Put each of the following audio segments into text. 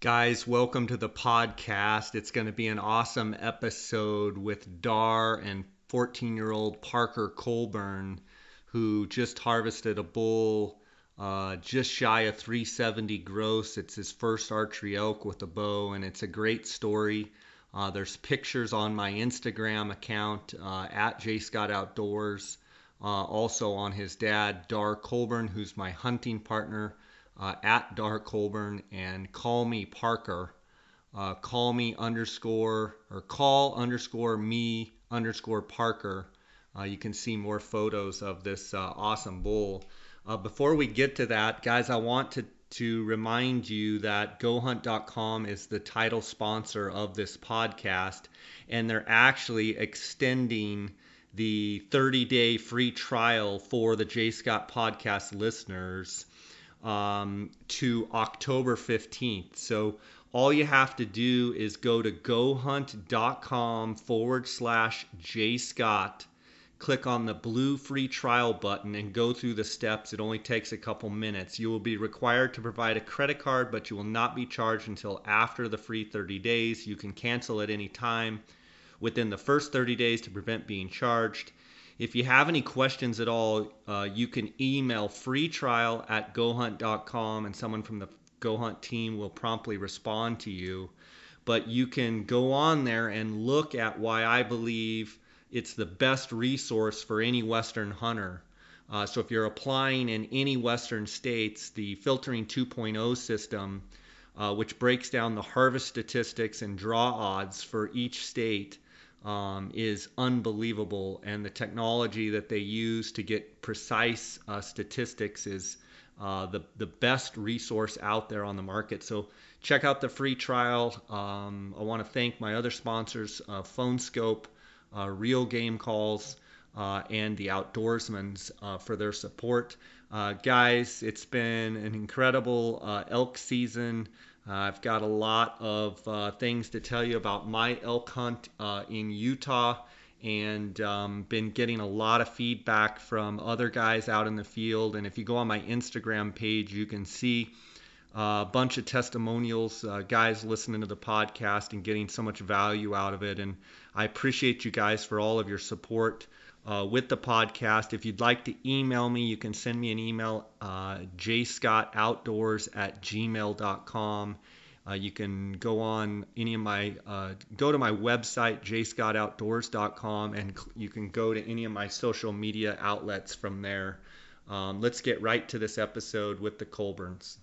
Guys, welcome to the podcast. It's going to be an awesome episode with Darr and 14-year-old Parker Colburn, who just harvested a bull just shy of 370 gross. It's his first archery elk with a bow, and it's a great story. There's pictures on my Instagram account at JScottOutdoors. Also on his dad, Darr Colburn, who's my hunting partner at Darr Colburn, and call me Parker. Call me underscore or call underscore me underscore Parker. You can see more photos of this awesome bull. Before we get to that, guys, I want to remind you that GoHunt.com is the title sponsor of this podcast, and they're actually extending the 30-day free trial for the J. Scott podcast listeners to October 15th. So all you have to do is go to gohunt.com/JScott, click on the blue free trial button and go through the steps. It only takes a couple minutes. You will be required to provide a credit card, but you will not be charged until after the free 30 days. You can cancel at any time within the first 30 days to prevent being charged. If you have any questions at all, you can email freetrial@gohunt.com and someone from the GoHunt team will promptly respond to you. But you can go on there and look at why I believe it's the best resource for any Western hunter. So if you're applying in any Western states, the Filtering 2.0 system, which breaks down the harvest statistics and draw odds for each state, is unbelievable, and the technology that they use to get precise statistics is the best resource out there on the market. So check out the free trial. I want to thank my other sponsors, PhoneScope, Real Game Calls, and the Outdoorsmans for their support. Guys, it's been an incredible elk season. I've got a lot of things to tell you about my elk hunt in Utah, and been getting a lot of feedback from other guys out in the field. And if you go on my Instagram page, you can see a bunch of testimonials, guys listening to the podcast and getting so much value out of it. And I appreciate you guys for all of your support with the podcast. If you'd like to email me, you can send me an email, jscottoutdoors@gmail.com. You can go on any of my, go to my website, jscottoutdoors.com, and you can go to any of my social media outlets from there. Let's get right to this episode with the Colburns.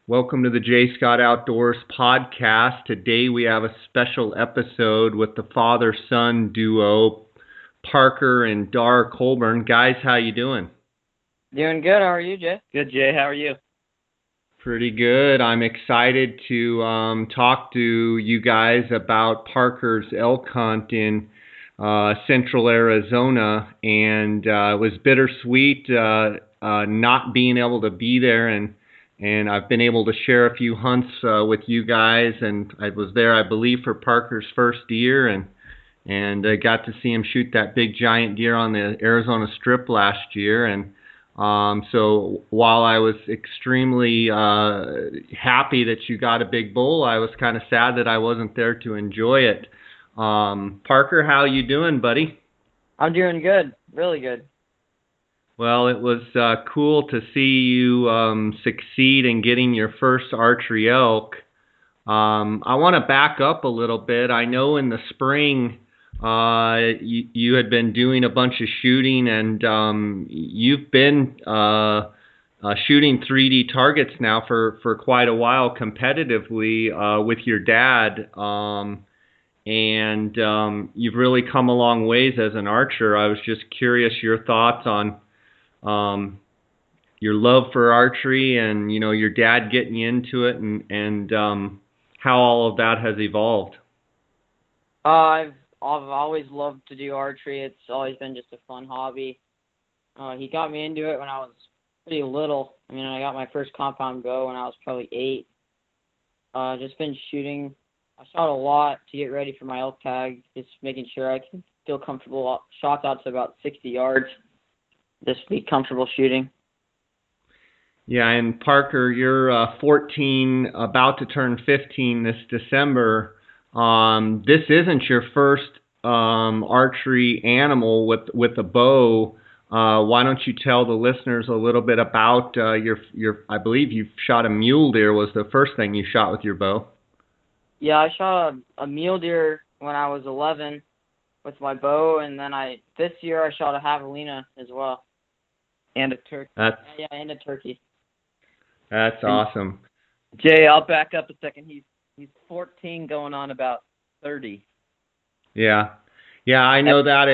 Welcome to the J. Scott Outdoors podcast. Today we have a special episode with the father-son duo, Parker and Darr Colburn. Guys, how you doing? Doing good. How are you, Jay? Good, Jay. How are you? Pretty good. I'm excited to talk to you guys about Parker's elk hunt in central Arizona, and it was bittersweet not being able to be there, and I've been able to share a few hunts with you guys, and I was there, I believe, for Parker's first deer, and I got to see him shoot that big giant deer on the Arizona Strip last year. And so while I was extremely happy that you got a big bull, I was kind of sad that I wasn't there to enjoy it. Parker, how you doing, buddy? I'm doing good. Really good. Well, it was cool to see you succeed in getting your first archery elk. I want to back up a little bit. I know in the spring you had been doing a bunch of shooting, and you've been shooting 3D targets now for quite a while competitively with your dad. And you've really come a long ways as an archer. I was just curious your thoughts on your love for archery and, you know, your dad getting you into it, and how all of that has evolved. I've always loved to do archery. It's always been just a fun hobby. He got me into it when I was pretty little. I mean, I got my first compound bow when I was probably 8. Just been shooting. I shot a lot to get ready for my elk tag, just making sure I can feel comfortable. Shots out to about 60 yards. Just be comfortable shooting. Yeah, and Parker, you're 14, about to turn 15 this December. This isn't your first archery animal with a bow. Why don't you tell the listeners a little bit about your? I believe you shot a mule deer. Was the first thing you shot with your bow? Yeah, I shot a mule deer when I was 11 with my bow, and then this year I shot a javelina as well. And a turkey. Yeah, and a turkey. That's And awesome. Jay, I'll back up a second. He's 14 going on about 30. Yeah, yeah, I know that.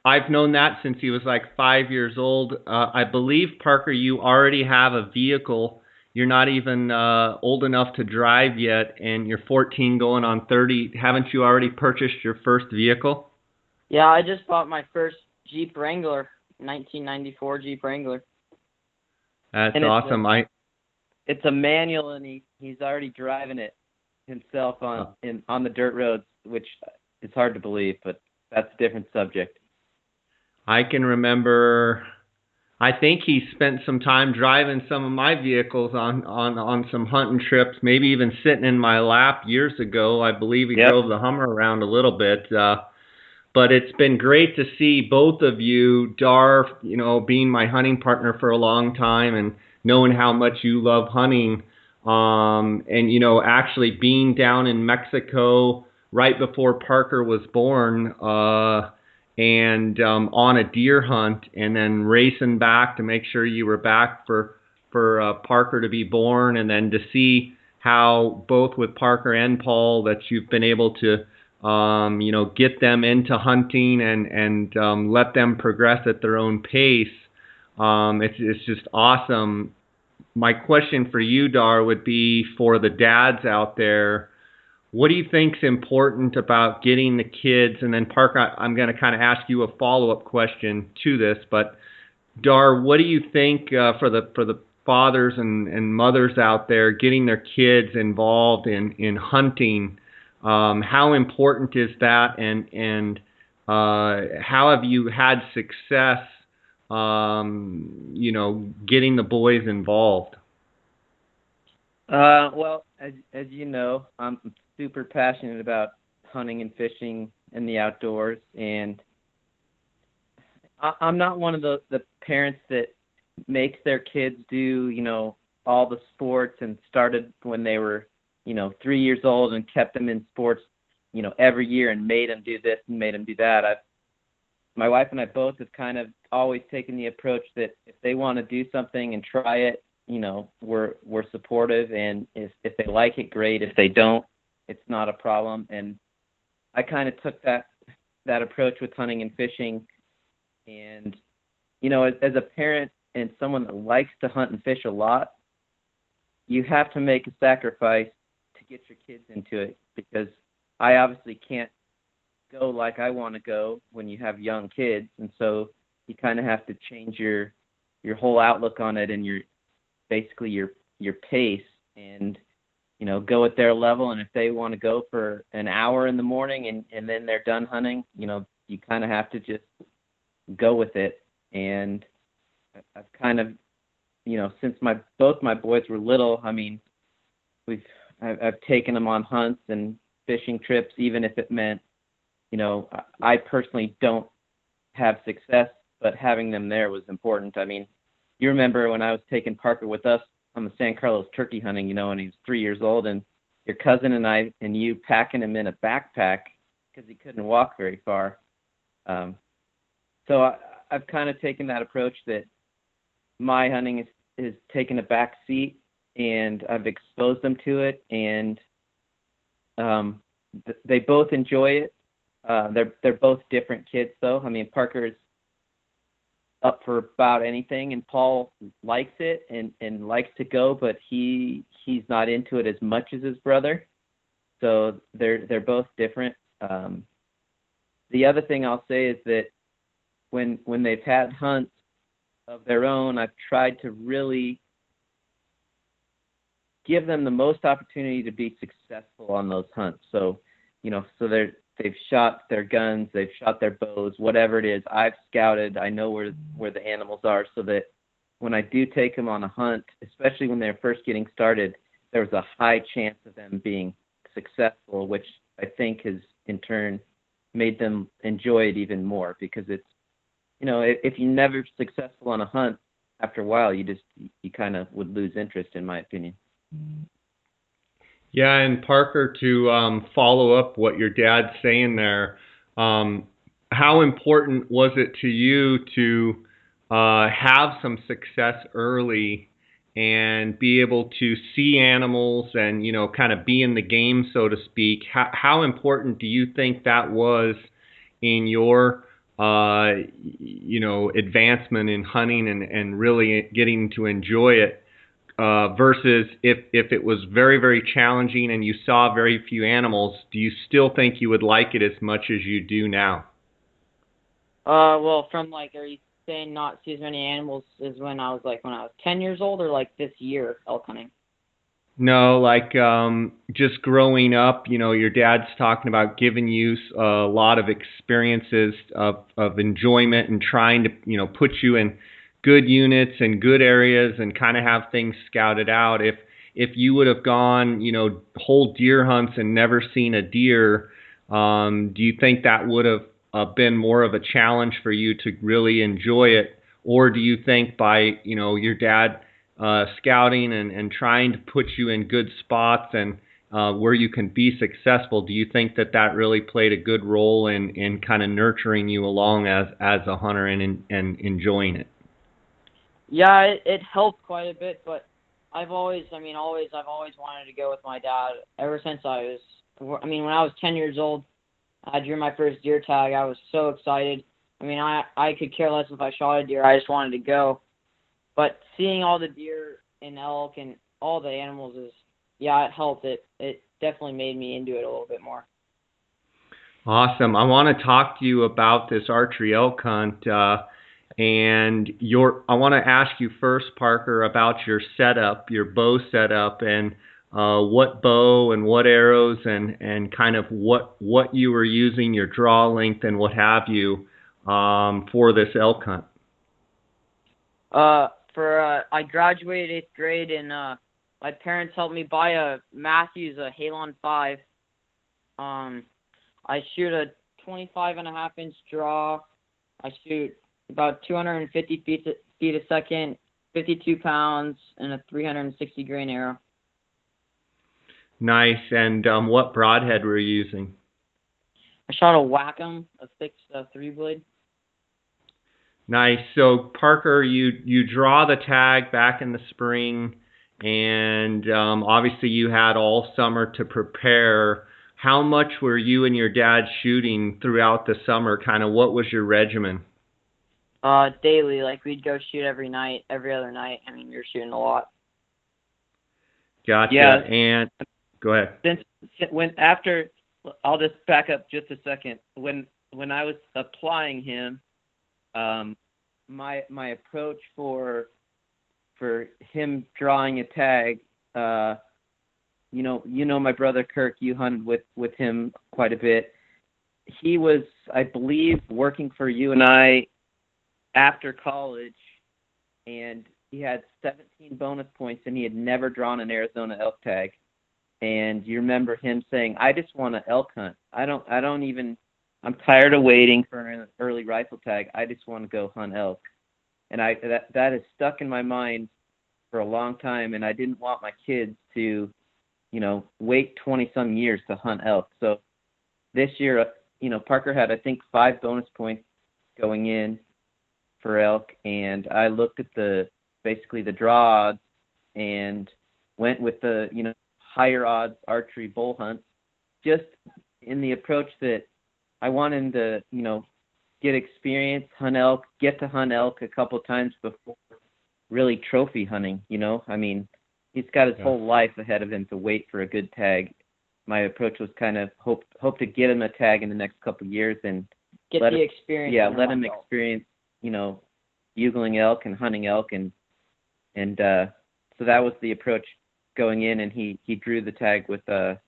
I've known that since he was like 5 years old. I believe, Parker, you already have a vehicle. You're not even old enough to drive yet, and you're 14 going on 30. Haven't you already purchased your first vehicle? Yeah, I just bought my first Jeep Wrangler, 1994 Jeep Wrangler. That's And awesome. it's a manual, and he's already driving it himself on the dirt roads, which is hard to believe, but that's a different subject. I can remember. I think he spent some time driving some of my vehicles on some hunting trips, maybe even sitting in my lap years ago. I believe he drove the Hummer around a little bit. But it's been great to see both of you, Darr, being my hunting partner for a long time and knowing how much you love hunting. And, actually being down in Mexico right before Parker was born, and on a deer hunt, and then racing back to make sure you were back for Parker to be born, and then to see how both with Parker and Paul that you've been able to get them into hunting and let them progress at their own pace. It's just awesome. My question for you, Darr, would be for the dads out there. What do you think's important about getting the kids? And then Parker, I'm going to kind of ask you a follow-up question to this. But Darr, what do you think for the fathers and mothers out there getting their kids involved in hunting? How important is that, and how have you had success, getting the boys involved? Well, as you know, I'm super passionate about hunting and fishing in the outdoors, and I'm not one of the parents that makes their kids do, all the sports and started when they were 3 years old and kept them in sports, every year and made them do this and made them do that. My wife and I both have kind of always taken the approach that if they want to do something and try it, we're supportive, and if they like it, great. If they don't, it's not a problem. And I kind of took that approach with hunting and fishing. And, as a parent and someone that likes to hunt and fish a lot, you have to make a sacrifice to get your kids into it, because I obviously can't go like I want to go when you have young kids. And so you kind of have to change your whole outlook on it, and your pace, and go at their level. And if they want to go for an hour in the morning and then they're done hunting, you kind of have to just go with it. And I've kind of, since both my boys were little, I mean, I've taken them on hunts and fishing trips, even if it meant, I personally don't have success, but having them there was important. I mean, you remember when I was taking Parker with us on the San Carlos turkey hunting, when he was 3 years old, and your cousin and I and you packing him in a backpack because he couldn't walk very far. So I've kind of taken that approach that my hunting is taking a back seat, and I've exposed them to it, and they both enjoy it. They're both different kids, though. I mean, Parker's up for about anything, and Paul likes it and likes to go, but he's not into it as much as his brother. So they're both different. The other thing I'll say is that when they've had hunts of their own, I've tried to really give them the most opportunity to be successful on those hunts. So, they've shot their guns, they've shot their bows, whatever it is. I've scouted. I know where the animals are, so that when I do take them on a hunt, especially when they're first getting started, there's a high chance of them being successful, which I think has in turn made them enjoy it even more, because it's, if you're never successful on a hunt, after a while you kind of would lose interest, in my opinion. Yeah, and Parker, to follow up what your dad's saying there, how important was it to you to have some success early and be able to see animals and, kind of be in the game, so to speak? How important do you think that was in your, advancement in hunting and really getting to enjoy it? Versus if it was very, very challenging and you saw very few animals, do you still think you would like it as much as you do now? Well, from are you saying not see as many animals as when I was 10 years old, or this year elk hunting? No, just growing up, your dad's talking about giving you a lot of experiences of enjoyment and trying to, put you in good units and good areas and kind of have things scouted out. If you would have gone, whole deer hunts and never seen a deer, do you think that would have been more of a challenge for you to really enjoy it? Or do you think by, your dad scouting and trying to put you in good spots and where you can be successful, do you think that really played a good role in kind of nurturing you along as a hunter and enjoying it? Yeah, it helped quite a bit, but I've always wanted to go with my dad ever since when I was 10 years old. I drew my first deer tag. I was so excited. I could care less if I shot a deer. I just wanted to go. But seeing all the deer and elk and all the animals it helped. It definitely made me into it a little bit more. Awesome. I want to talk to you about this archery elk hunt. And I want to ask you first, Parker, about your setup, your bow setup, and what bow and what arrows and kind of what you were using, your draw length and what have you, for this elk hunt. I graduated 8th grade, and my parents helped me buy a Matthews, a Halon 5. I shoot a 25.5-inch draw. I shoot about 250 feet a second, 52 pounds, and a 360 grain arrow. Nice. And what broadhead were you using? I shot a Wacom, a fixed 3-blade. Nice. So Parker, you draw the tag back in the spring, and obviously you had all summer to prepare. How much were you and your dad shooting throughout the summer? Kind of what was your regimen? Daily, we'd go shoot every night, every other night. You're shooting a lot. Gotcha. Yeah. And go ahead. I'll just back up just a second. When I was applying him, my approach for him drawing a tag, my brother Kirk, you hunted with him quite a bit. He was, I believe, working for you and I after college, and he had 17 bonus points, and he had never drawn an Arizona elk tag. And you remember him saying, "I just want to elk hunt. I'm tired of waiting for an early rifle tag. I just want to go hunt elk." And that has stuck in my mind for a long time, and I didn't want my kids to, wait 20-some years to hunt elk. So this year, Parker had, I think, 5 bonus points going in for elk, and I looked at basically the draw odds and went with the, higher odds archery bull hunts, just in the approach that I want him to, get experience, get to hunt elk a couple times before really trophy hunting, he's got his whole life ahead of him to wait for a good tag. My approach was kind of hope to get him a tag in the next couple of years and get the experience. Yeah, let him experience, bugling elk and hunting elk, and so that was the approach going in, and he drew the tag with I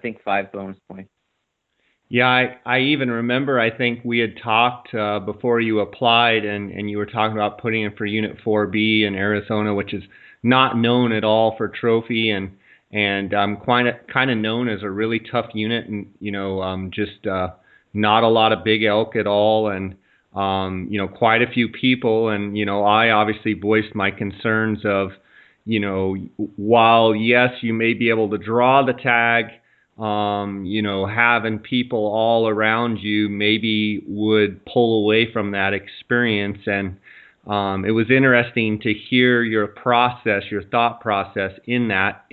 think 5 bonus points. Yeah, I even remember, I think we had talked before you applied, and you were talking about putting in for Unit 4B in Arizona, which is not known at all for trophy, and kind of known as a really tough unit, and just not a lot of big elk at all, and quite a few people, and I obviously voiced my concerns of, while yes, you may be able to draw the tag, having people all around you maybe would pull away from that experience. And it was interesting to hear your process, your thought process in that,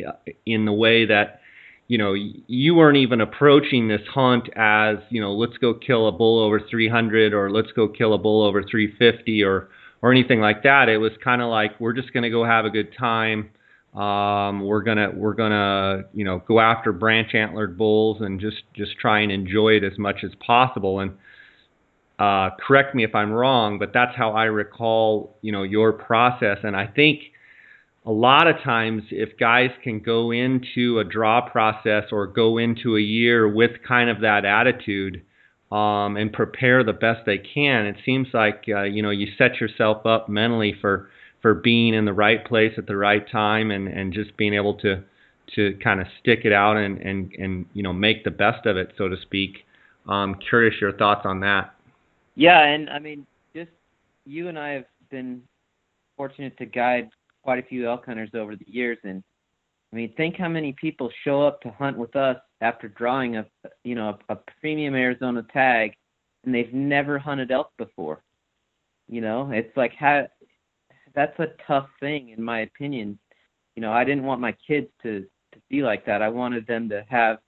in the way that, you weren't even approaching this hunt as, let's go kill a bull over 300 or let's go kill a bull over 350 or anything like that. It was kind of like, we're just going to go have a good time. We're gonna go after branch antlered bulls and just try and enjoy it as much as possible. And correct me if I'm wrong, but that's how I recall your process. And I think a lot of times if guys can go into a draw process or go into a year with kind of that attitude, and prepare the best they can, it seems like you set yourself up mentally for being in the right place at the right time, and just being able to kind of stick it out and make the best of it, so to speak. Curious your thoughts on that. Yeah, and I mean, just you and I have been fortunate to guide quite a few elk hunters over the years, and I mean, think how many people show up to hunt with us after drawing a premium Arizona tag, and they've never hunted elk before. It's like, that's a tough thing, in my opinion. I didn't want my kids to be like that. I wanted them to have,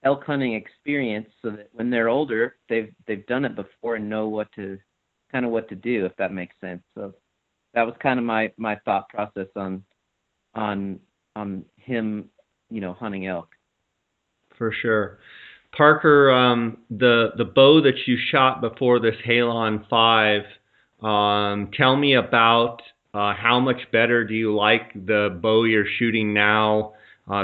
elk hunting experience, so that when they're older, they've done it before and know what to do, if that makes sense. So that was kind of my thought process on him, hunting elk. For sure. Parker, the bow that you shot before this Halon 5, tell me about how much better do you like the bow you're shooting now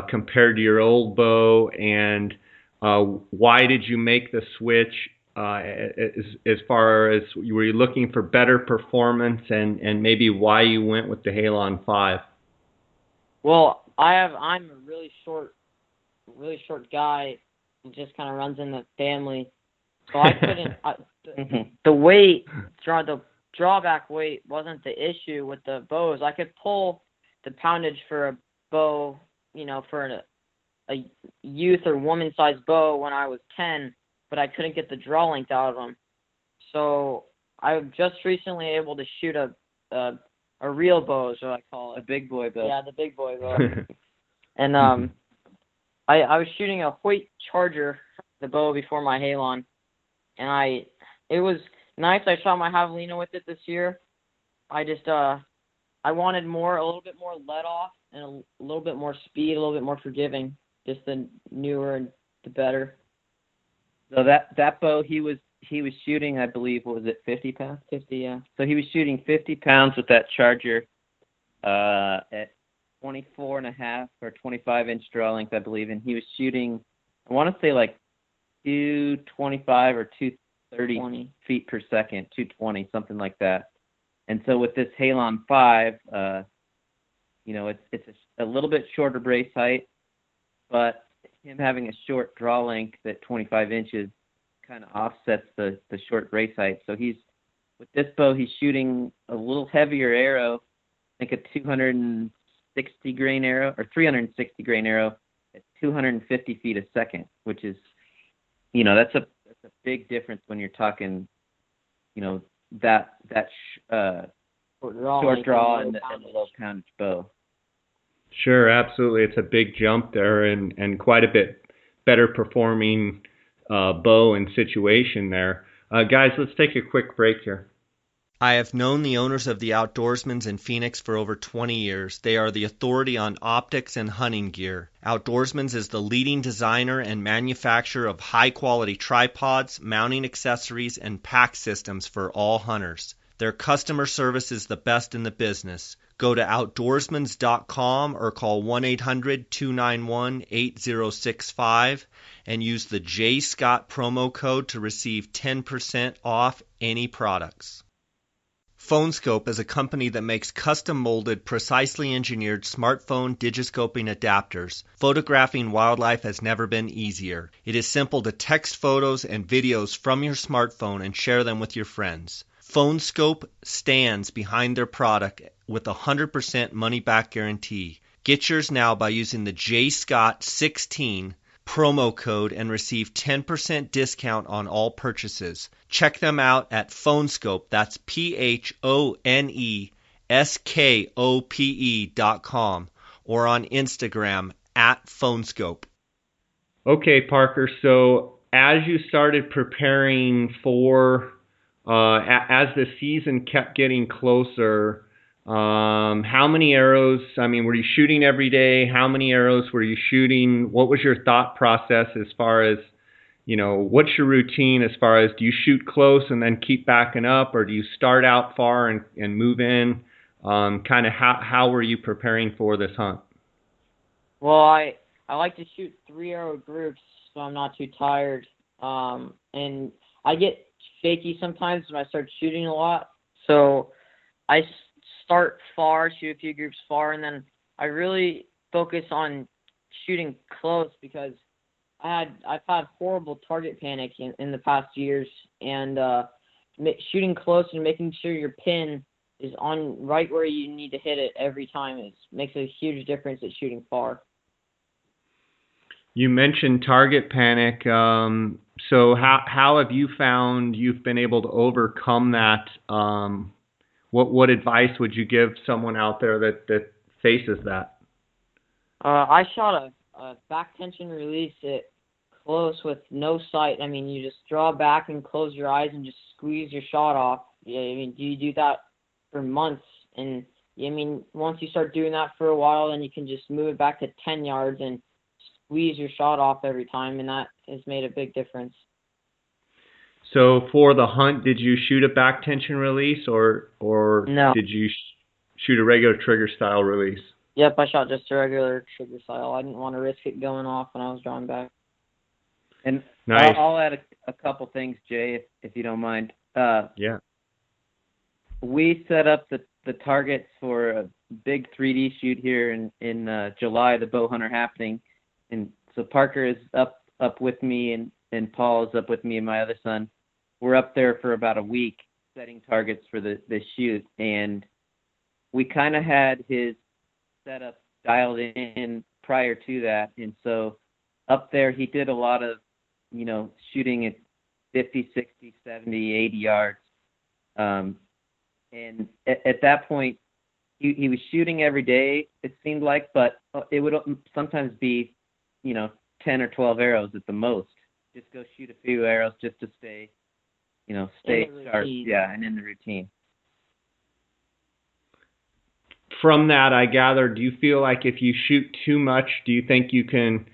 compared to your old bow, and why did you make the switch, as far as were you looking for better performance, and maybe why you went with the Halon 5? Well, I'm a really short guy. It just kind of runs in the family, so I couldn't. The weight, the drawback weight wasn't the issue with the bows. I could pull the poundage for a bow, for a youth or woman-sized bow when I was 10, but I couldn't get the draw length out of them. So I was just recently able to shoot a real bow, is what I call it. A big boy bow. Yeah, the big boy bow. And I was shooting a Hoyt Charger, the bow before my Halon, and it was nice. I shot my javelina with it this year. I just I wanted a little bit more let off, and a little bit more speed, a little bit more forgiving. Just the newer and the better. So that bow he was shooting, I believe, what was it, 50 pounds? 50, yeah. So he was shooting 50 pounds with that Charger at 24.5 or 25-inch draw length, I believe, and he was shooting, I want to say like 225 or 230 feet per second, 220, something like that. And so with this Halon 5, it's a little bit shorter brace height, but him having a short draw length at 25 inches kind of offsets the short brace height. So with this bow, he's shooting a little heavier arrow, I think a 260 grain arrow or 360 grain arrow at 250 feet a second, which is, that's a big difference when you're talking, that short draw and the low poundage bow. Sure, absolutely. It's a big jump there, and quite a bit better performing bow and situation there. Guys, let's take a quick break here. I have known the owners of the Outdoorsmans in Phoenix for over 20 years. They are the authority on optics and hunting gear. Outdoorsmans is the leading designer and manufacturer of high-quality tripods, mounting accessories, and pack systems for all hunters. Their customer service is the best in the business. Go to outdoorsmans.com or call 1-800-291-8065 and use the J. Scott promo code to receive 10% off any products. PhoneScope is a company that makes custom-molded, precisely engineered smartphone digiscoping adapters. Photographing wildlife has never been easier. It is simple to text photos and videos from your smartphone and share them with your friends. PhoneScope stands behind their product with a 100% money-back guarantee. Get yours now by using the JScott16 promo code and receive 10% discount on all purchases. Check them out at PhoneScope. That's PhoneSkope.com or on Instagram at PhoneScope. Okay, Parker. So as you started preparing for, as the season kept getting closer, how many arrows, were you shooting every day? How many arrows were you shooting? What was your thought process as far as, what's your routine as far as, do you shoot close and then keep backing up, or do you start out far and move in? Kind of how were you preparing for this hunt? Well, I like to shoot 3-arrow groups so I'm not too tired. And I get shaky sometimes when I start shooting a lot. So I start far, shoot a few groups far, and then I really focus on shooting close because I've had horrible target panic in the past years, and shooting close and making sure your pin is on right where you need to hit it every time makes a huge difference at shooting far. You mentioned target panic. So how have you found you've been able to overcome that? What advice would you give someone out there that faces that? I shot a back tension release at close with no sight. You just draw back and close your eyes and just squeeze your shot off. You do that for months, and once you start doing that for a while, then you can just move it back to 10 yards and squeeze your shot off every time, and that has made a big difference. So for the hunt, did you shoot a back tension release or No. Did you shoot a regular trigger style release? Yep, I shot just a regular trigger style. I didn't want to risk it going off when I was drawing back. And nice. I'll add a couple things, Jay, if you don't mind. Yeah. We set up the targets for a big 3D shoot here in July, the bow hunter happening, and so Parker is up with me and Paul is up with me and my other son. We're up there for about a week setting targets for the shoot, and we kind of had his setup dialed in prior to that, and so up there he did a lot of shooting at 50, 60, 70, 80 yards. And at that point, he was shooting every day, it seemed like, but it would sometimes be, 10 or 12 arrows at the most. Just go shoot a few arrows just to stay sharp. Yeah, and in the routine. From that, I gather, do you feel like if you shoot too much, do you think you can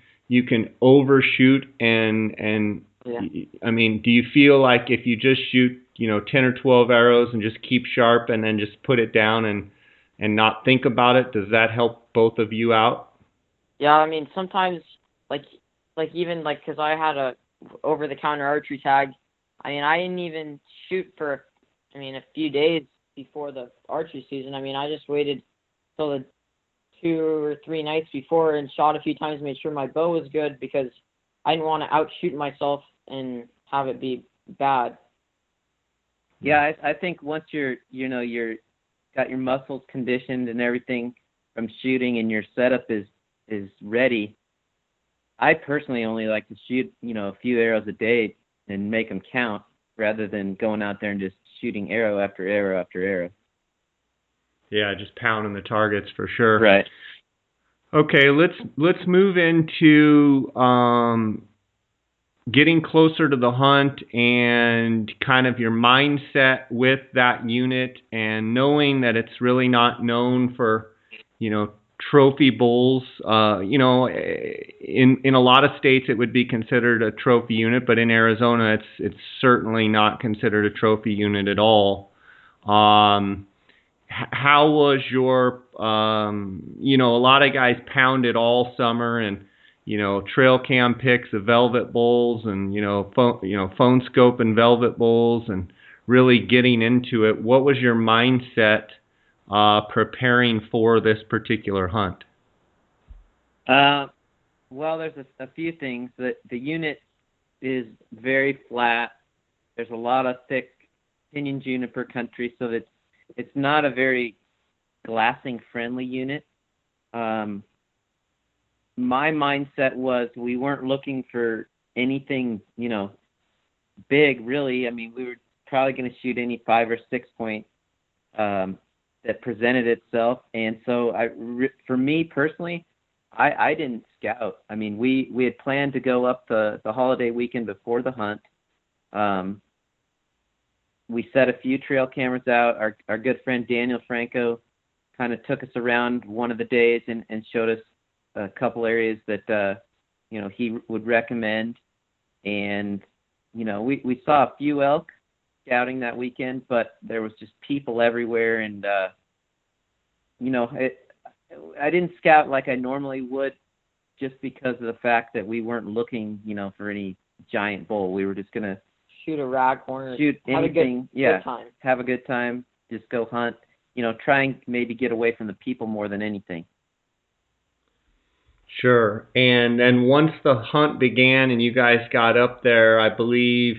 overshoot and yeah. Do you feel like if you just shoot 10 or 12 arrows and just keep sharp and then just put it down and not think about it, does that help both of you out? Yeah, sometimes because I had a over-the-counter archery tag, I didn't even shoot for a few days before the archery season. I just waited till the 2 or 3 nights before and shot a few times, made sure my bow was good because I didn't want to outshoot myself and have it be bad. Yeah, I think once you're got your muscles conditioned and everything from shooting and your setup is ready, I personally only like to shoot, a few arrows a day and make them count rather than going out there and just shooting arrow after arrow after arrow. Yeah, just pounding the targets for sure. Right. Okay, let's move into getting closer to the hunt and kind of your mindset with that unit and knowing that it's really not known for, trophy bulls. In a lot of states it would be considered a trophy unit, but in Arizona it's certainly not considered a trophy unit at all. how was your, a lot of guys pounded all summer and, trail cam pics of velvet bulls and, phone scope and velvet bulls and really getting into it. What was your mindset preparing for this particular hunt? Well, there's a few things. The unit is very flat. There's a lot of thick pinyon juniper country, so that it's not a very glassing friendly unit. My mindset was we weren't looking for anything, big really. I mean, we were probably going to shoot any 5 or 6 point that presented itself. And so for me personally, I didn't scout. I mean, we had planned to go up the holiday weekend before the hunt. We set a few trail cameras out. Our good friend Daniel Franco kind of took us around one of the days and showed us a couple areas that he would recommend. And we saw a few elk scouting that weekend, but there was just people everywhere, and I didn't scout like I normally would, just because of the fact that we weren't looking, for any giant bull. We were just gonna shoot a raghorn, shoot anything, good time. Have a good time, just go hunt, try and maybe get away from the people more than anything. Sure. And then once the hunt began and you guys got up there, I believe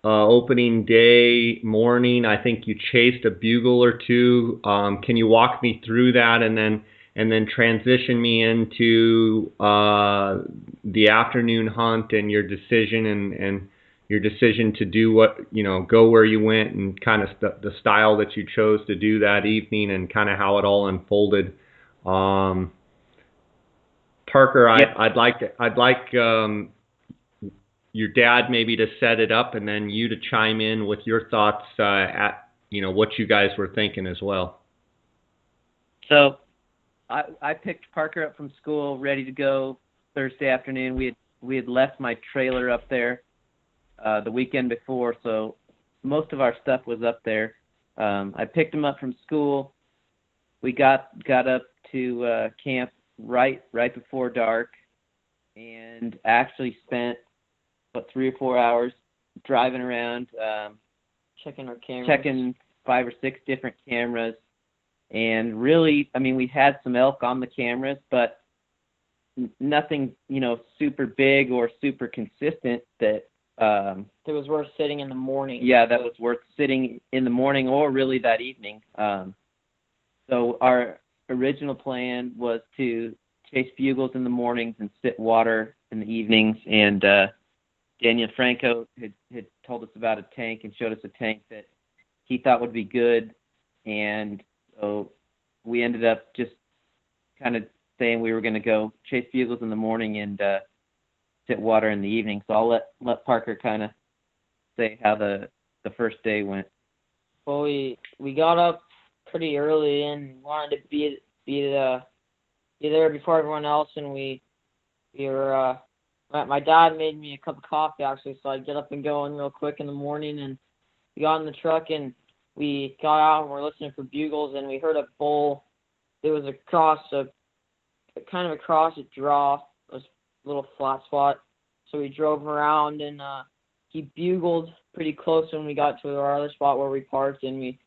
opening day morning, I think you chased a bugle or two. Can you walk me through that and then transition me into the afternoon hunt and your decision and your decision to do what, go where you went and kind of the style that you chose to do that evening and kind of how it all unfolded. Parker, Yeah. I'd like your dad maybe to set it up and then you to chime in with your thoughts at what you guys were thinking as well. So I picked Parker up from school, ready to go Thursday afternoon. We had left my trailer up there the weekend before, so most of our stuff was up there. I picked him up from school. We got up to camp right before dark, and actually spent 3 or 4 hours driving around, checking our cameras, checking 5 or 6 different cameras. And really, I mean, we had some elk on the cameras, but nothing, super big or super consistent that was worth sitting in the morning. Yeah, that was worth sitting in the morning or really that evening. So our original plan was to chase bugles in the mornings and sit water in the evenings. And Daniel Franco had told us about a tank and showed us a tank that he thought would be good. And so we ended up just kind of saying we were going to go chase bugles in the morning and sit water in the evening. So I'll let Parker kind of say how the first day went. Well, we got up pretty early and wanted to be there before everyone else, and we were my dad made me a cup of coffee actually, so I'd get up and go in real quick in the morning, and we got in the truck and we got out and we're listening for bugles, and we heard a bull. It was across a draw, a little flat spot. So we drove around and he bugled pretty close when we got to our other spot where we parked, and we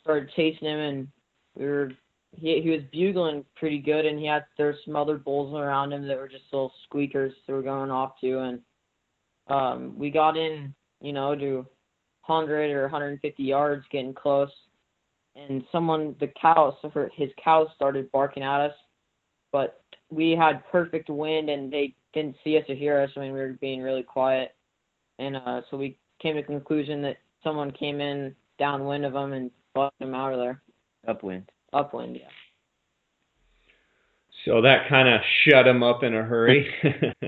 started chasing him, and he was bugling pretty good, and there's some other bulls around him that were just little squeakers that were going off to, and we got in, to 100 or 150 yards, getting close, and his cows started barking at us, but we had perfect wind and they didn't see us or hear us. I mean, we were being really quiet, and so we came to the conclusion that someone came in downwind of them and bucked them out of there. Upwind, yeah. So that kind of shut him up in a hurry.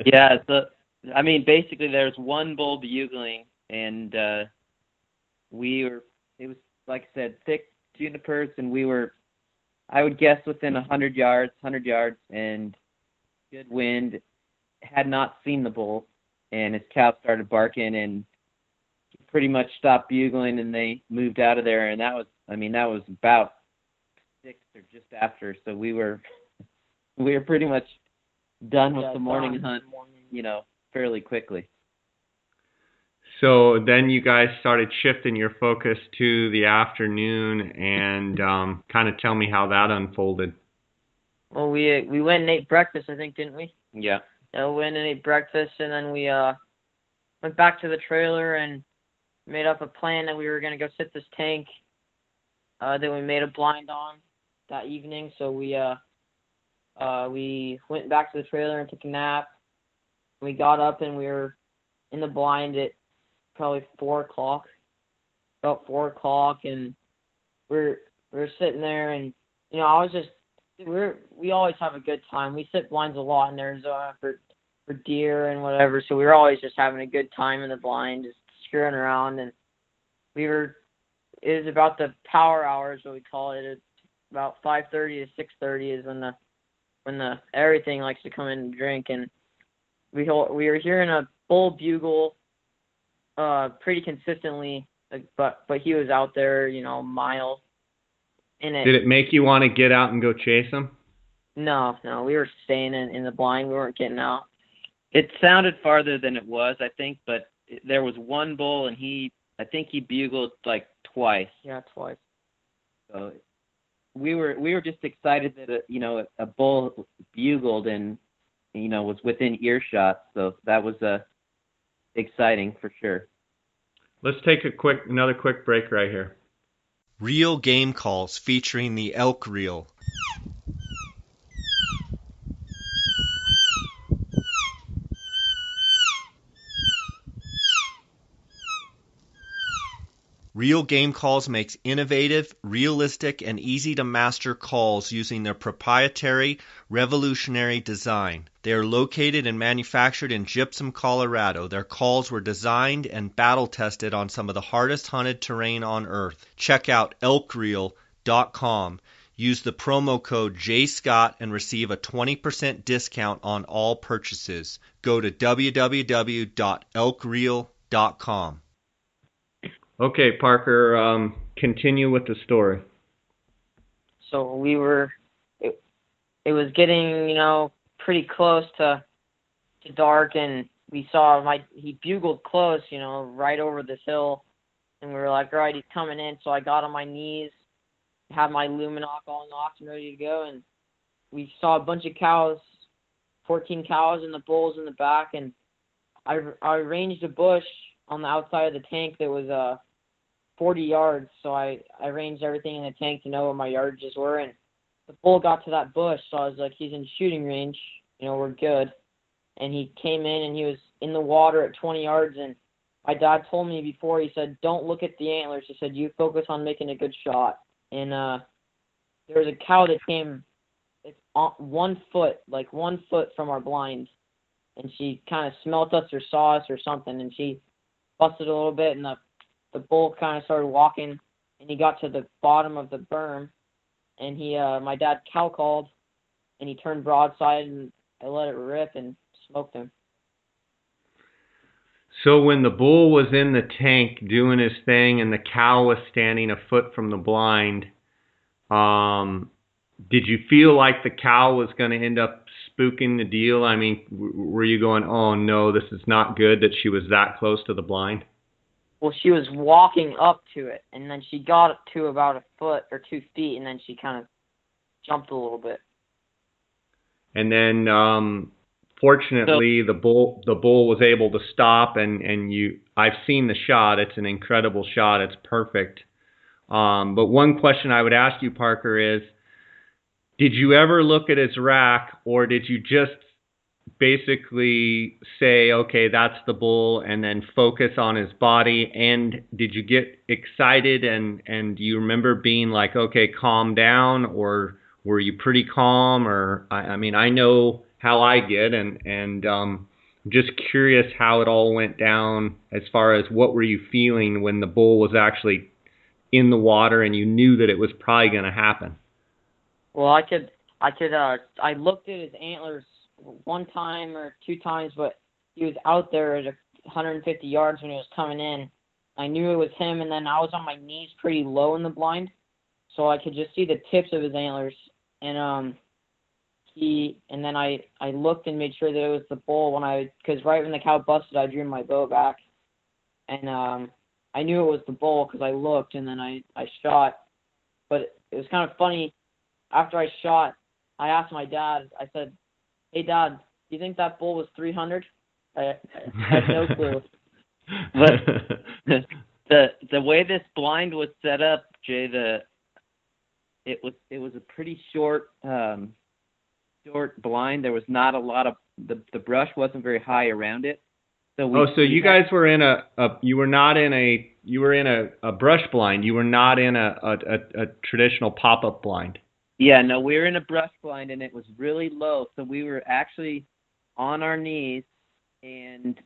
Yeah, so I mean, basically there's one bull bugling, and it was, like I said, thick junipers, and we were, I would guess, within 100 yards, and good wind. Had not seen the bull, and his cow started barking, and he pretty much stopped bugling and they moved out of there. And that was about 6 or just after. So we were pretty much done with the morning hunt, fairly quickly. So then you guys started shifting your focus to the afternoon, and kind of tell me how that unfolded. Well, we went and ate breakfast, I think, didn't we? Yeah. We went and ate breakfast, and then we went back to the trailer and made up a plan that we were going to go sit this tank that we made a blind on that evening. So we went back to the trailer and took a nap. We got up and we were in the blind at probably 4 o'clock, about 4 o'clock, and we're sitting there, and we always have a good time. We sit blinds a lot in Arizona for deer and whatever, so we were always just having a good time in the blind, just screwing around, and it was about the power hours, what we call it. It's about 5:30 to 6:30 is when the everything likes to come in and drink, and we were hearing a bull bugle pretty consistently, but he was out there, a mile. Did it make you want to get out and go chase him? No, we were staying in the blind. We weren't getting out. It sounded farther than it was, I think, but there was one bull, and I think he bugled like twice. Yeah, twice. So we were just excited that a bull bugled and was within earshot. So that was exciting for sure. Let's take another quick break right here. Reel game calls featuring the elk reel. Reel Game Calls makes innovative, realistic, and easy-to-master calls using their proprietary, revolutionary design. They are located and manufactured in Gypsum, Colorado. Their calls were designed and battle-tested on some of the hardest hunted terrain on Earth. Check out elkreel.com. Use the promo code JScott and receive a 20% discount on all purchases. Go to www.elkreel.com. Okay, Parker, continue with the story. So it was getting, pretty close to dark, and we saw he bugled close, right over this hill, and we were like, all right, he's coming in. So I got on my knees, had my Luminoc all knocked and ready to go, and we saw a bunch of cows, 14 cows, and the bulls in the back, and I arranged a bush on the outside of the tank that was 40 yards, so I arranged everything in the tank to know where my yardages were, and the bull got to that bush, so I was like, he's in shooting range, we're good. And he came in, and he was in the water at 20 yards, and my dad told me before, he said, don't look at the antlers. He said, you focus on making a good shot. And there was a cow that came 1 foot from our blind, and she kind of smelt us or saw us or something, and she busted a little bit, and the bull kind of started walking, and he got to the bottom of the berm, and my dad cow called, and he turned broadside, and I let it rip and smoked him. So when the bull was in the tank doing his thing and the cow was standing a foot from the blind, did you feel like the cow was going to end up spooking the deal? I mean, were you going, oh no, this is not good that she was that close to the blind? Well, she was walking up to it, and then she got up to about 1 foot or 2 feet, and then she kind of jumped a little bit. And then, fortunately, the bull was able to stop, and I've seen the shot. It's an incredible shot. It's perfect. But one question I would ask you, Parker, is, did you ever look at his rack, or did you just basically say, okay, that's the bull, and then focus on his body? And did you get excited, and do you remember being like, okay, calm down, or were you pretty calm? Or I mean, I know how I get, and I'm just curious how it all went down as far as what were you feeling when the bull was actually in the water and you knew that it was probably going to happen. Well, I looked at his antlers 1 time or 2 times, but he was out there at 150 yards when he was coming in, I knew it was him, and then I was on my knees pretty low in the blind, so I could just see the tips of his antlers. And then I looked and made sure that it was the bull because right when the cow busted, I drew my bow back, and I knew it was the bull because I looked, and then I shot. But it was kind of funny. After I shot, I asked my dad. I said, "Hey, Dad, do you think that bull was 300?" I had no clue. But the way this blind was set up, Jay, it was a pretty short blind. There was not a lot of the brush wasn't very high around it. So you guys were in you were in a brush blind. You were not in a traditional pop-up blind. Yeah, no, we were in a brush blind, and it was really low. So we were actually on our knees, and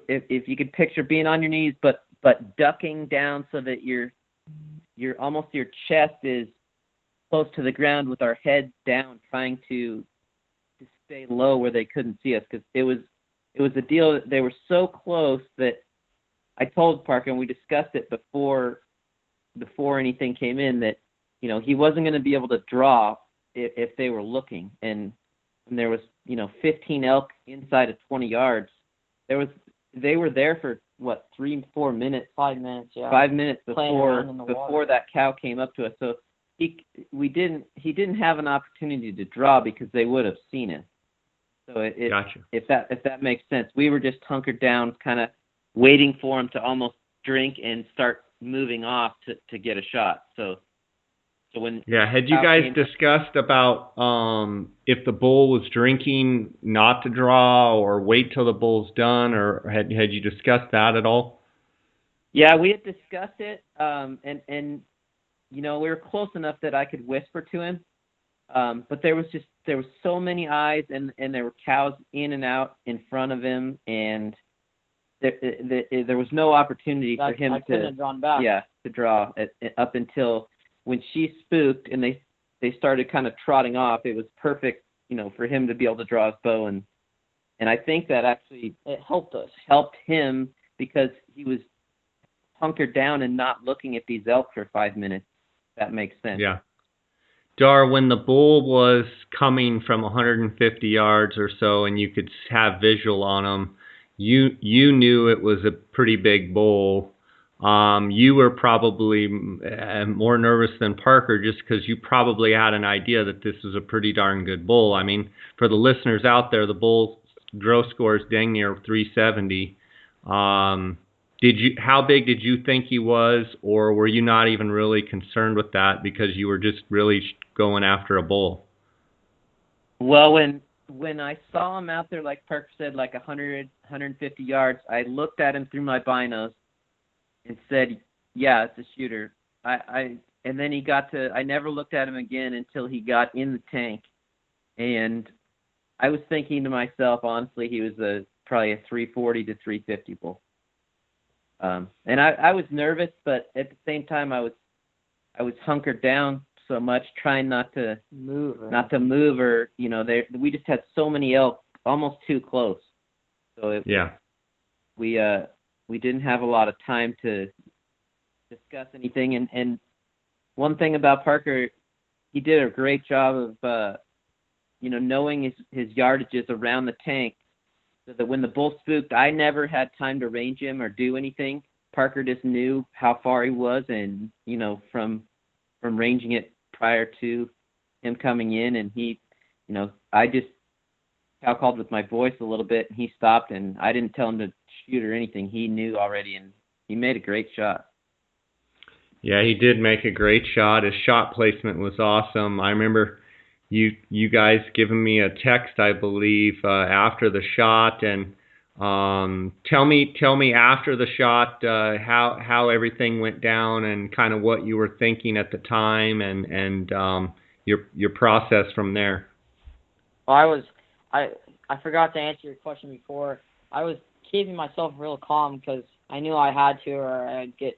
if you could picture being on your knees, but ducking down so that your almost your chest is close to the ground with our heads down, trying to stay low where they couldn't see us, because it was a deal that they were so close that I told Parker, and we discussed it before anything came in, that he wasn't going to be able to draw if they were looking, and there was 15 elk inside of 20 yards. They were there for what, 3-4 minutes? 5 minutes, yeah. 5 minutes before that cow came up to us. So he didn't have an opportunity to draw because they would have seen it. So Gotcha. If that makes sense, we were just hunkered down, kind of waiting for him to almost drink and start moving off to get a shot. So when had you guys discussed about if the bull was drinking not to draw or wait till the bull's done, or had you discussed that at all? Yeah, we had discussed it, and we were close enough that I could whisper to him, but there was so many eyes, and there were cows in and out in front of him, and there was no opportunity for him have drawn back. To draw up until when she spooked and they started kind of trotting off. It was perfect, for him to be able to draw his bow, and I think that actually it helped him, because he was hunkered down and not looking at these elk for 5 minutes. That makes sense. Yeah. Darr, when the bull was coming from 150 yards or so, and you could have visual on him, you knew it was a pretty big bull. You were probably more nervous than Parker, just because you probably had an idea that this was a pretty darn good bull. I mean, for the listeners out there, the bull gross score is dang near 370. How big did you think he was, or were you not even really concerned with that because you were just really going after a bull? Well, when I saw him out there, like Parker said, like 100, 150 yards, I looked at him through my binos and said, "Yeah, it's a shooter." And then I never looked at him again until he got in the tank, and I was thinking to myself, honestly, he was probably a 340 to 350 bull. And I was nervous, but at the same time, I was hunkered down so much, trying not to move, or we just had so many elk almost too close. So we didn't have a lot of time to discuss anything. And one thing about Parker, he did a great job of knowing his yardages around the tank, so that when the bull spooked, I never had time to range him or do anything. Parker just knew how far he was, and from ranging it prior to him coming in, and he, I just cow called with my voice a little bit, and he stopped, and I didn't tell him to shoot or anything. He knew already, and he made a great shot. Yeah, he did make a great shot. His shot placement was awesome. I remember you guys giving me a text, I believe, after the shot, and tell me after the shot how everything went down, and kind of what you were thinking at the time, and your process from there. Well, I forgot to answer your question before. I was keeping myself real calm because I knew I had to, or I'd get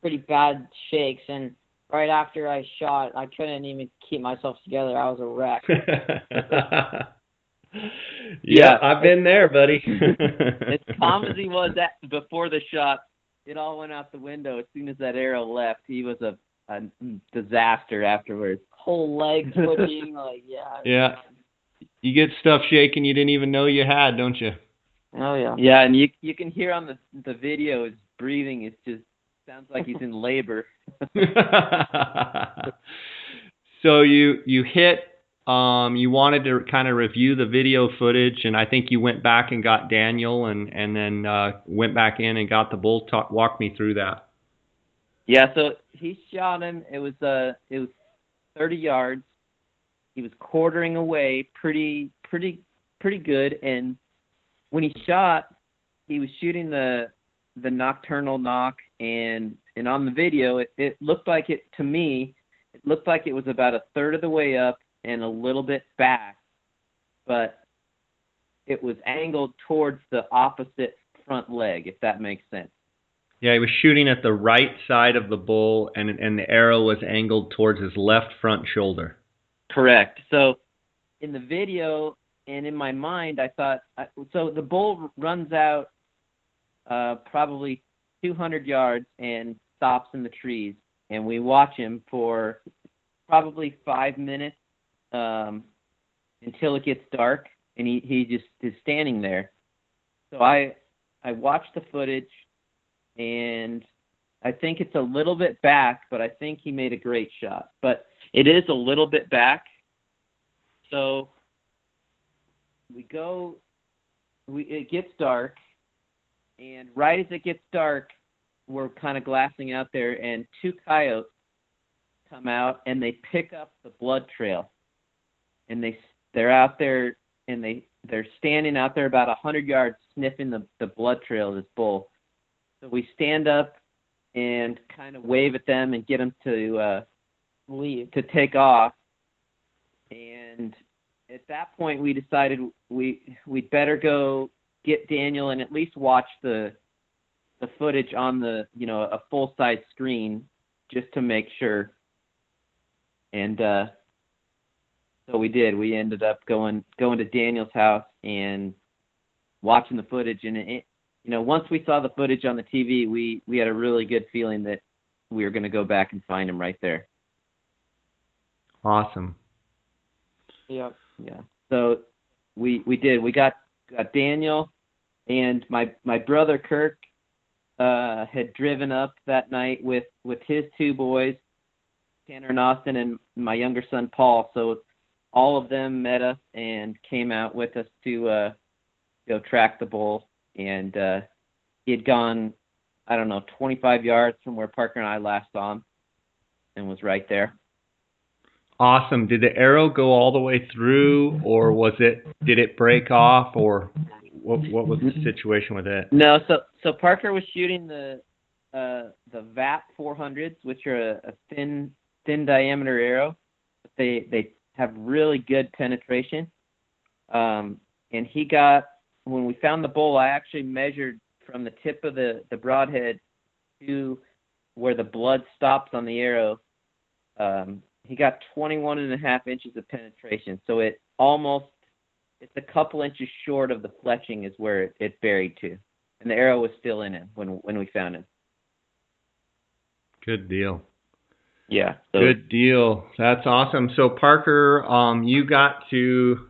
pretty bad shakes. And right after I shot, I couldn't even keep myself together. I was a wreck. Yeah, I've been there, buddy. As calm as he was before the shot, it all went out the window as soon as that arrow left. He was a disaster afterwards. Whole leg twitching, like, yeah. Yeah. You get stuff shaking you didn't even know you had, don't you? Oh, yeah. Yeah, and you can hear on the video his breathing is just sounds like he's in labor. So you hit. You wanted to kind of review the video footage, and I think you went back and got Daniel, and then went back in and got the bull. Walk me through that. Yeah, so he shot him. It was 30 yards. He was quartering away pretty good, and when he shot, he was shooting the nocturnal knock, and on the video, it looked like it to me. It looked like it was about a third of the way up and a little bit back, but it was angled towards the opposite front leg, if that makes sense. Yeah, he was shooting at the right side of the bull, and the arrow was angled towards his left front shoulder. Correct. So in the video and in my mind, I thought, so the bull runs out probably 200 yards and stops in the trees, and we watch him for probably 5 minutes until it gets dark, and he just is standing there. So I watched the footage, and I think it's a little bit back, but I think he made a great shot. But it is a little bit back. So it gets dark, and right as it gets dark, we're kind of glassing out there, and 2 coyotes come out, and they pick up the blood trail. And they're out there, and they're standing out there about 100 yards sniffing the blood trail of this bull. So we stand up and kind of wave at them and get them to leave, to take off. And at that point, we decided we'd better go get Daniel and at least watch the footage on a full-size screen just to make sure. And so we did. We ended up going to Daniel's house and watching the footage. And once we saw the footage on the TV, we had a really good feeling that we were going to go back and find him right there. Awesome. Yep. Yeah. So we did. We got Daniel, and my brother Kirk had driven up that night with his 2 boys, Tanner and Austin, and my younger son Paul. So all of them met us and came out with us to go track the bull. And he had gone, 25 yards from where Parker and I last saw him, and was right there. Awesome. Did the arrow go all the way through, or did it break off, or what was the situation with it? No, so Parker was shooting the VAP 400s, which are a thin diameter arrow. They have really good penetration. And he got, when we found the bull, I actually measured from the tip of the broadhead to where the blood stops on the arrow. He got 21.5 inches of penetration. So it's a couple inches short of the fletching is where it buried to. And the arrow was still in him when we found him. Good deal. Yeah. So. Good deal. That's awesome. So Parker, you got to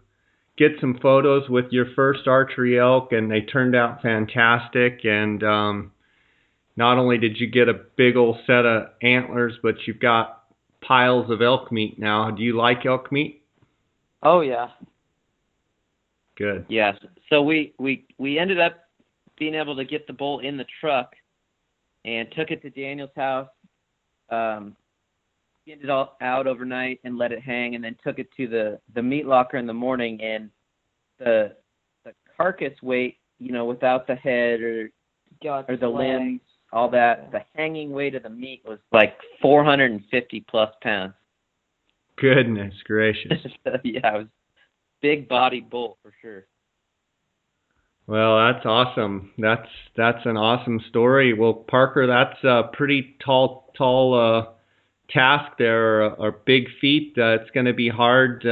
get some photos with your first archery elk, and they turned out fantastic. And not only did you get a big old set of antlers, but you've got piles of elk meat now. Do you like elk meat? Oh, yeah. Good. Yes. So we ended up being able to get the bull in the truck and took it to Daniel's house. Skinned it all out overnight and let it hang, and then took it to the meat locker in the morning. And the carcass weight, without the head or the limbs, all that, the hanging weight of the meat was like 450 plus pounds. Goodness gracious. Yeah, it was big body bull for sure. Well, that's awesome. That's an awesome story. Well, Parker, that's a pretty tall task there, or big feat. It's going to be hard.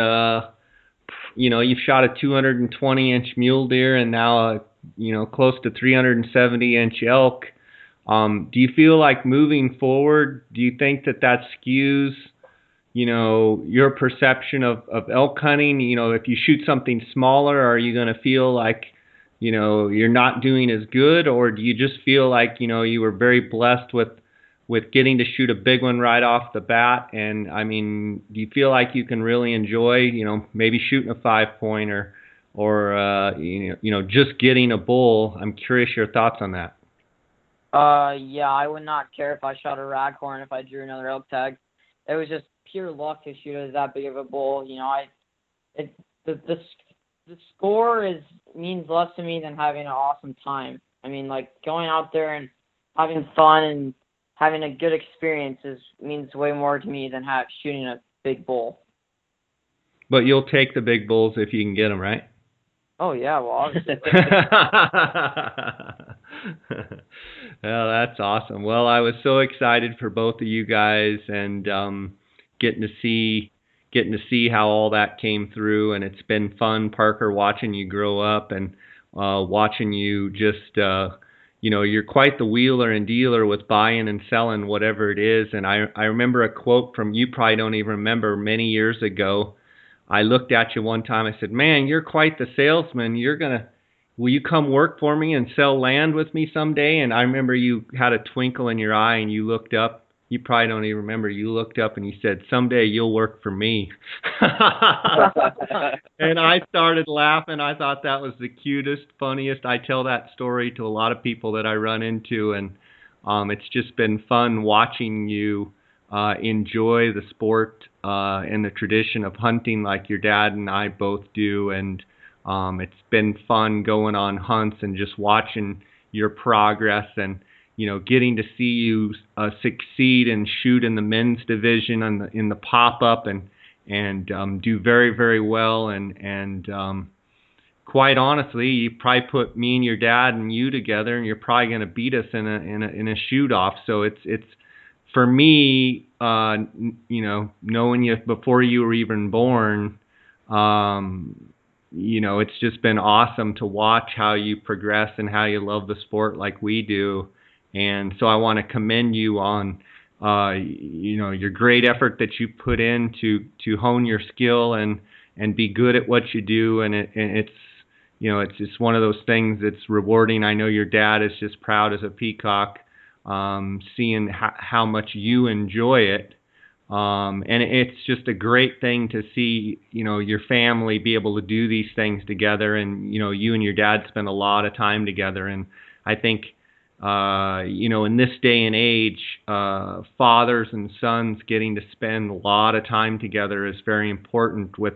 You've shot a 220-inch mule deer and now close to 370-inch elk. Do you feel like moving forward, do you think that skews, your perception of elk hunting? If you shoot something smaller, are you going to feel like, you're not doing as good, or do you just feel like, you were very blessed with getting to shoot a big one right off the bat? And I mean, do you feel like you can really enjoy, maybe shooting a 5-point or just getting a bull? I'm curious your thoughts on that. Yeah, I would not care if I shot a raghorn if I drew another elk tag. It was just pure luck to shoot it that big of a bull. The score means less to me than having an awesome time. I mean, like going out there and having fun and having a good experience means way more to me than shooting a big bull. But you'll take the big bulls if you can get them, right? Oh yeah, well obviously. Well, that's awesome. Well, I was so excited for both of you guys, and getting to see how all that came through, and it's been fun, Parker, watching you grow up and watching you just you're quite the wheeler and dealer with buying and selling whatever it is. And I remember a quote from you, probably don't even remember, many years ago. I looked at you one time. I said, "Man, you're quite the salesman. Will you come work for me and sell land with me someday?" And I remember you had a twinkle in your eye and you looked up. You probably don't even remember. You looked up and you said, "Someday you'll work for me." And I started laughing. I thought that was the cutest, funniest. I tell that story to a lot of people that I run into, and it's just been fun watching you enjoy the sport and the tradition of hunting like your dad and I both do. And it's been fun going on hunts and just watching your progress and getting to see you succeed and shoot in the men's division in the pop-up and do very, very well. And quite honestly, you probably put me and your dad and you together, and you're probably going to beat us in a shoot-off. So it's for me, knowing you before you were even born, it's just been awesome to watch how you progress and how you love the sport like we do. And so I want to commend you on, your great effort that you put in to hone your skill and be good at what you do. And it's just one of those things that's rewarding. I know your dad is just proud as a peacock, seeing how much you enjoy it. And it's just a great thing to see, your family be able to do these things together. And, you and your dad spend a lot of time together. And I think, in this day and age, fathers and sons getting to spend a lot of time together is very important with,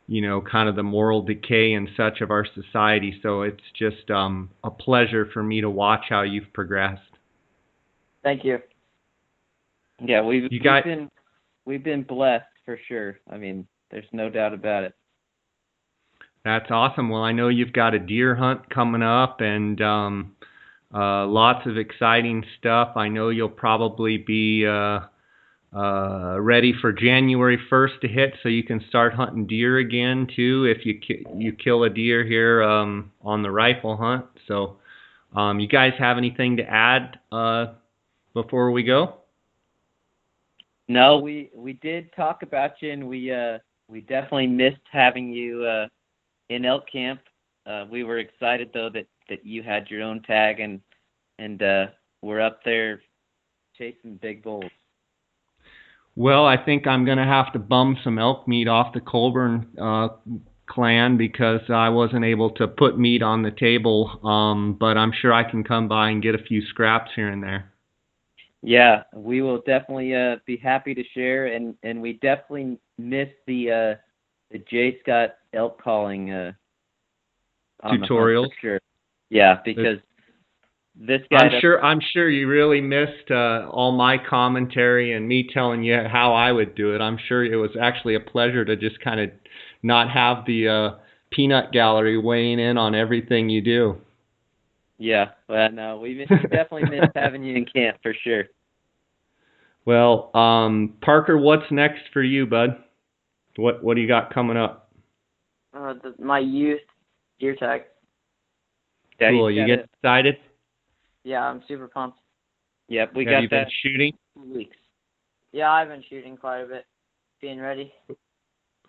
kind of the moral decay and such of our society. So it's just a pleasure for me to watch how you've progressed. Thank you. Yeah, we've been blessed for sure. I mean, there's no doubt about it. That's awesome. Well, I know you've got a deer hunt coming up and lots of exciting stuff. I know you'll probably be ready for January 1st to hit, so you can start hunting deer again too if you kill a deer here on the rifle hunt. So, you guys have anything to add before we go? No, we did talk about you, and we definitely missed having you in elk camp. We were excited though that you had your own tag and we're up there chasing big bulls. Well, I think I'm going to have to bum some elk meat off the Colburn clan because I wasn't able to put meat on the table, but I'm sure I can come by and get a few scraps here and there. Yeah, we will definitely be happy to share, and we definitely missed the J. Scott elk calling tutorials. For sure. Yeah, because this guy. I'm sure you really missed all my commentary and me telling you how I would do it. I'm sure it was actually a pleasure to just kind of not have the peanut gallery weighing in on everything you do. Yeah, well, no, we definitely missed having you in camp for sure. Well, Parker, what's next for you, bud? What do you got coming up? My youth deer tag. Cool. You get excited? Yeah, I'm super pumped. Yep, we Have got you been that shooting? 2 weeks. Yeah, I've been shooting quite a bit, being ready.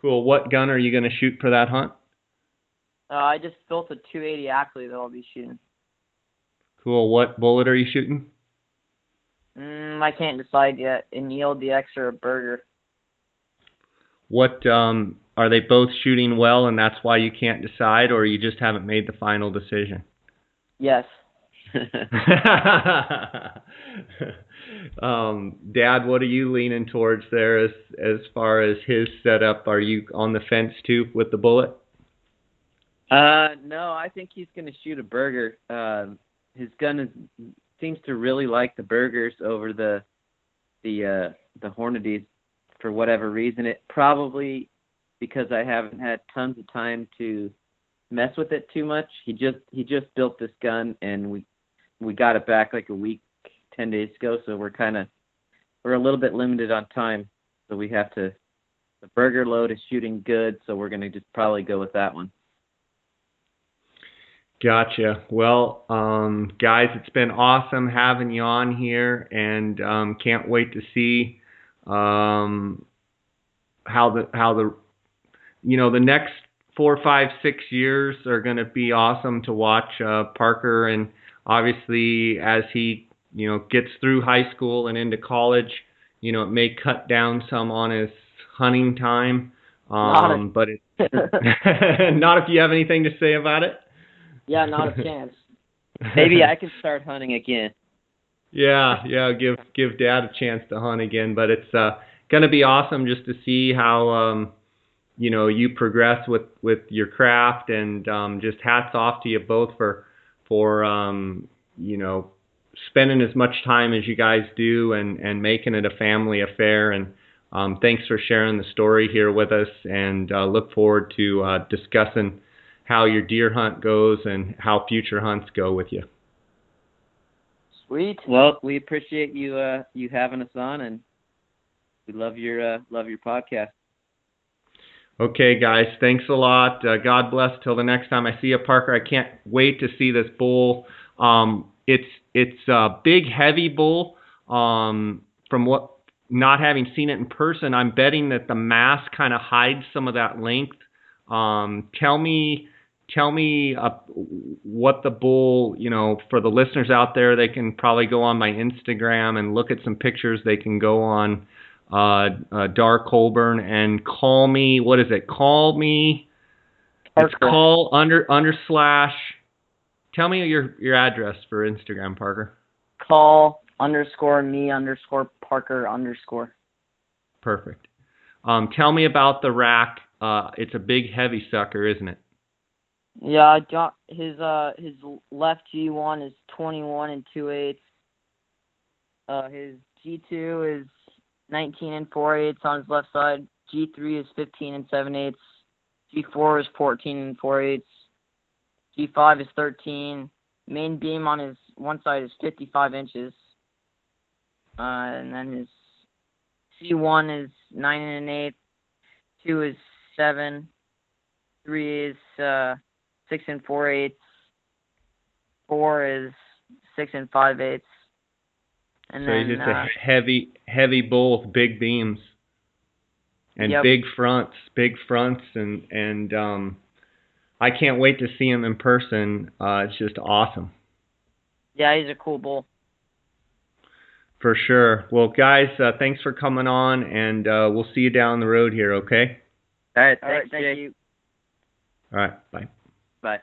Cool. What gun are you going to shoot for that hunt? I just built a 280 Ackley that I'll be shooting. Cool. What bullet are you shooting? I can't decide yet. An ELDX or a Burger. What are they both shooting well, and that's why you can't decide, or you just haven't made the final decision? Yes. Dad, what are you leaning towards there as far as his setup? Are you on the fence too with the bullet? No, I think he's going to shoot a Burger. His gun seems to really like the Burgers over the Hornadies for whatever reason. It probably because I haven't had tons of time to mess with it too much. He just built this gun, and we got it back like a week, 10 days ago. So we're a little bit limited on time. So we have to. The Burger load is shooting good, so we're going to just probably go with that one. Gotcha. Well, guys, it's been awesome having you on here, and can't wait to see how the the next 4, 5, 6 years are going to be awesome to watch Parker, and obviously as he gets through high school and into college, it may cut down some on his hunting time, but it, not if you have anything to say about it. Yeah, not a chance. Maybe I can start hunting again. Yeah, give Dad a chance to hunt again, but it's going to be awesome just to see how you progress with your craft, and just hats off to you both for spending as much time as you guys do and making it a family affair, and thanks for sharing the story here with us, and look forward to discussing how your deer hunt goes and how future hunts go with you. Sweet. Well, we appreciate you having us on, and we love your podcast. Okay, guys, thanks a lot. God bless till the next time I see you, Parker. I can't wait to see this bull. It's a big, heavy bull. From what, not having seen it in person, I'm betting that the mass kind of hides some of that length. Tell me what the bull, for the listeners out there, they can probably go on my Instagram and look at some pictures. They can go on Darr Colburn and call me. What is it? Call me. Parker. It's call /. Tell me your address for Instagram, Parker. Call _me_Parker_. Perfect. Tell me about the rack. It's a big, heavy sucker, isn't it? Yeah, I got his left G1 is 21 2/8. His G2 is 19 4/8 on his left side. G3 is 15 7/8. G4 is 14 4/8. G5 is 13. Main beam on his one side is 55 inches. And then his C1 is 9 1/8. 2 is 7. 3 is 6 4/8. 4 is 6 5/8. And so then he's just a heavy bull with big beams and yep. big fronts, and I can't wait to see him in person. It's just awesome. Yeah, he's a cool bull. For sure. Well, guys, thanks for coming on, and we'll see you down the road here, okay? All right, All right, thank you. All right, bye. Bye.